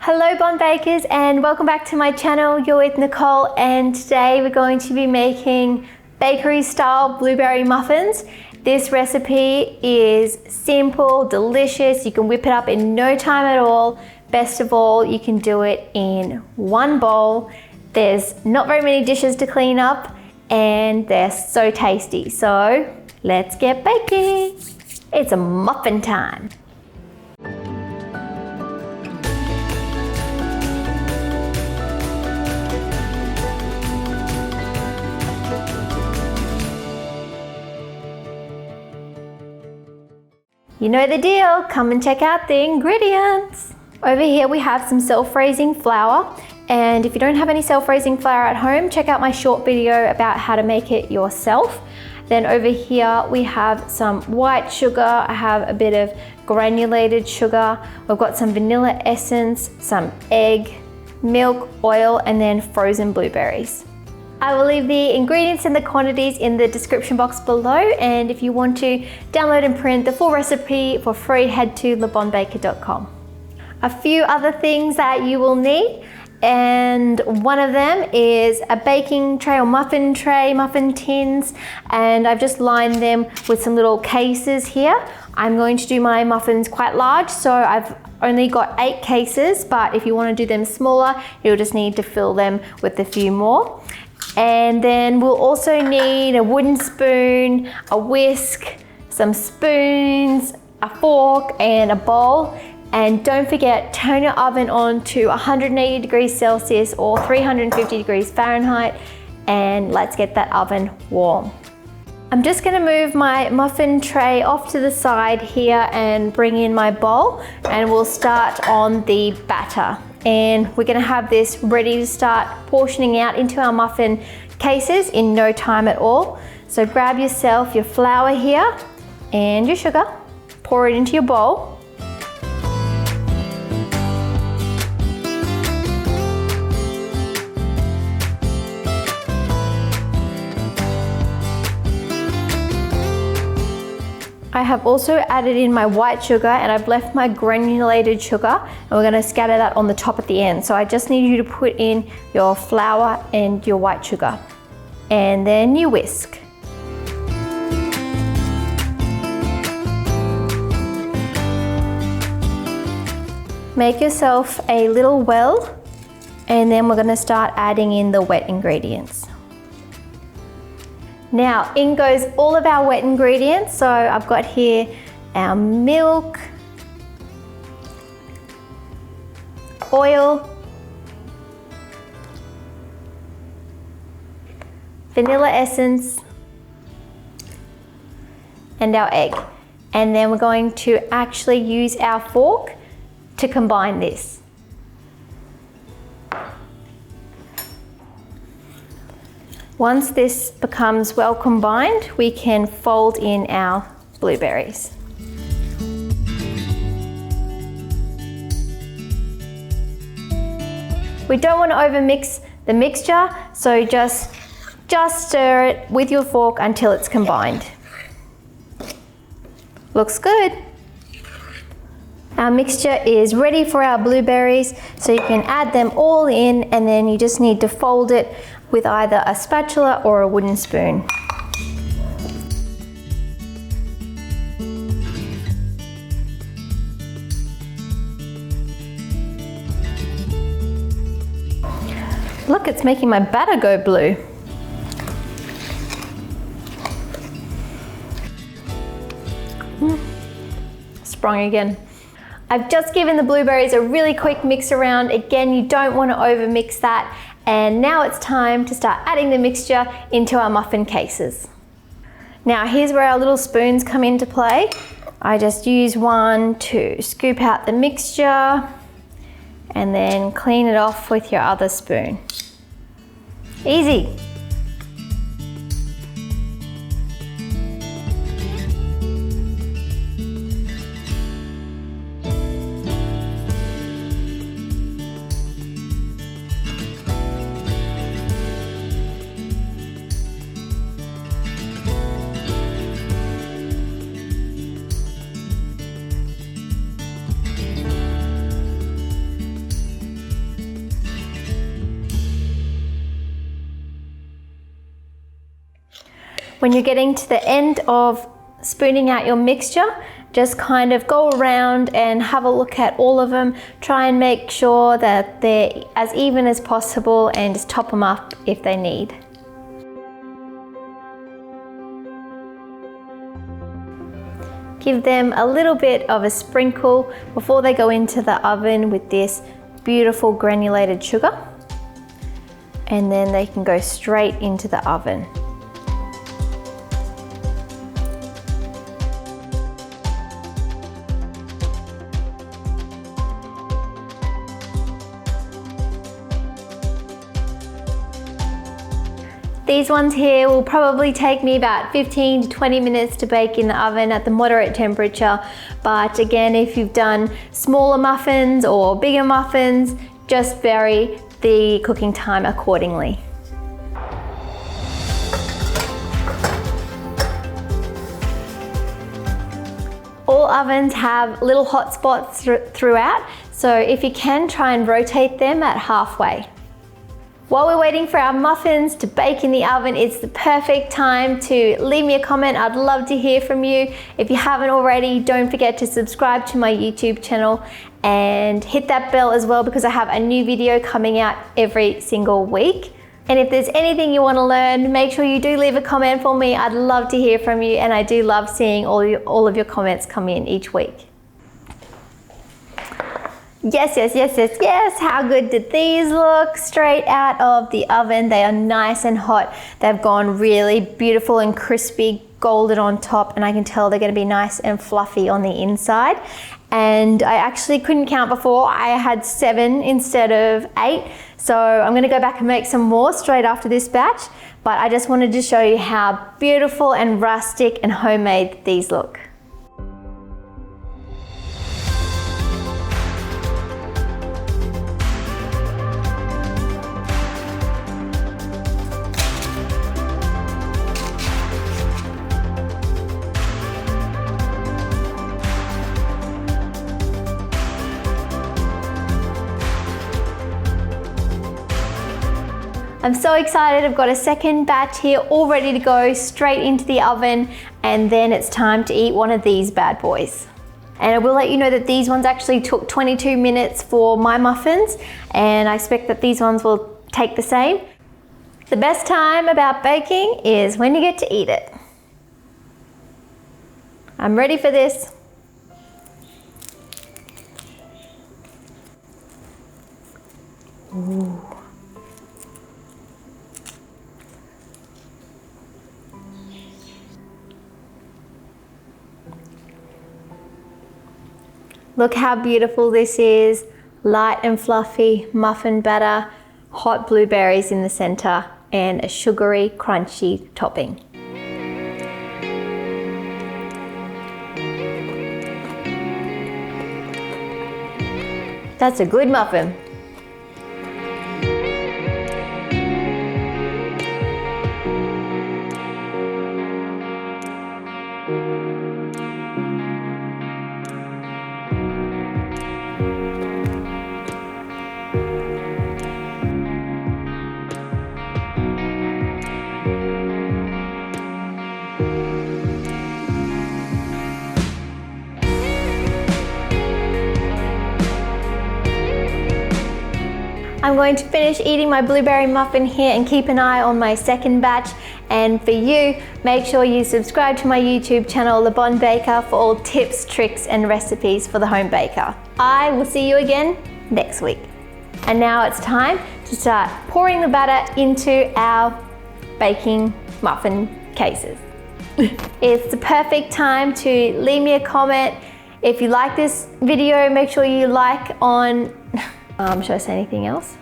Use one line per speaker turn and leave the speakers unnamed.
Hello Bon Bakers and welcome back to my channel. You're with Nicole and today we're going to be making bakery style blueberry muffins. This recipe is simple, delicious. You can whip it up in no time at all. Best of all, you can do it in one bowl. There's not very many dishes to clean up and they're so tasty. So let's get baking. It's a muffin time. You know the deal, come and check out the ingredients. Over here we have some self-raising flour, and if you don't have any self-raising flour at home, check out my short video about how to make it yourself. Then over here we have some white sugar, I have a bit of granulated sugar, we've got some vanilla essence, some egg, milk, oil, and then frozen blueberries. I will leave the ingredients and the quantities in the description box below, and if you want to download and print the full recipe for free, head to lebonbaker.com. A few other things that you will need, and one of them is a baking tray or muffin tray, muffin tins, and I've just lined them with some little cases here. I'm going to do my muffins quite large, so I've only got 8 cases, but if you want to do them smaller, you'll just need to fill them with a few more. And then we'll also need a wooden spoon, a whisk, some spoons, a fork, and a bowl. And don't forget, turn your oven on to 180 degrees Celsius or 350 degrees Fahrenheit, and let's get that oven warm. I'm just going to move my muffin tray off to the side here and bring in my bowl, and we'll start on the batter. And we're going to have this ready to start portioning out into our muffin cases in no time at all. So grab yourself your flour here and your sugar, pour it into your bowl. I have also added in my white sugar, and I've left my granulated sugar, and we're going to scatter that on the top at the end. So I just need you to put in your flour and your white sugar, and then you whisk. Make yourself a little well, and then we're going to start adding in the wet ingredients. Now in goes all of our wet ingredients. So I've got here our milk, oil, vanilla essence, and our egg. And then we're going to actually use our fork to combine this. Once this becomes well combined, we can fold in our blueberries. We don't want to overmix the mixture, so just stir it with your fork until it's combined. Looks good. Our mixture is ready for our blueberries, so you can add them all in, and then you just need to fold it with either a spatula or a wooden spoon. Look, it's making my batter go blue. Sprung again. I've just given the blueberries a really quick mix around. Again, you don't want to overmix that. And now it's time to start adding the mixture into our muffin cases. Now here's where our little spoons come into play. I just use one to scoop out the mixture and then clean it off with your other spoon. Easy. When you're getting to the end of spooning out your mixture, just kind of go around and have a look at all of them. Try and make sure that they're as even as possible and just top them up if they need. Give them a little bit of a sprinkle before they go into the oven with this beautiful granulated sugar. And then they can go straight into the oven. These ones here will probably take me about 15 to 20 minutes to bake in the oven at the moderate temperature. But again, if you've done smaller muffins or bigger muffins, just vary the cooking time accordingly. All ovens have little hot spots throughout, so if you can, try and rotate them at halfway. While we're waiting for our muffins to bake in the oven, it's the perfect time to leave me a comment. I'd love to hear from you. If you haven't already, don't forget to subscribe to my YouTube channel and hit that bell as well, because I have a new video coming out every single week. And if there's anything you want to learn, make sure you do leave a comment for me. I'd love to hear from you, and I do love seeing all of your comments come in each week. Yes, yes, yes, yes, yes. How good did these look straight out of the oven? They are nice and hot. They've gone really beautiful and crispy, golden on top, and I can tell they're going to be nice and fluffy on the inside. And I actually couldn't count before. I had 7 instead of 8. So I'm going to go back and make some more straight after this batch. But I just wanted to show you how beautiful and rustic and homemade these look. I'm so excited. I've got a second batch here all ready to go straight into the oven, and then it's time to eat one of these bad boys. And I will let you know that these ones actually took 22 minutes for my muffins, and I expect that these ones will take the same. The best time about baking is when you get to eat it. I'm ready for this. Ooh. Look how beautiful this is. Light and fluffy muffin batter, hot blueberries in the center, and a sugary, crunchy topping. That's a good muffin. I'm going to finish eating my blueberry muffin here and keep an eye on my second batch. And for you, make sure you subscribe to my YouTube channel, Le Bon Baker, for all tips, tricks, and recipes for the home baker. I will see you again next week. And now it's time to start pouring the batter into our baking muffin cases. It's the perfect time to leave me a comment. If you like this video, make sure you like on, should I say anything else?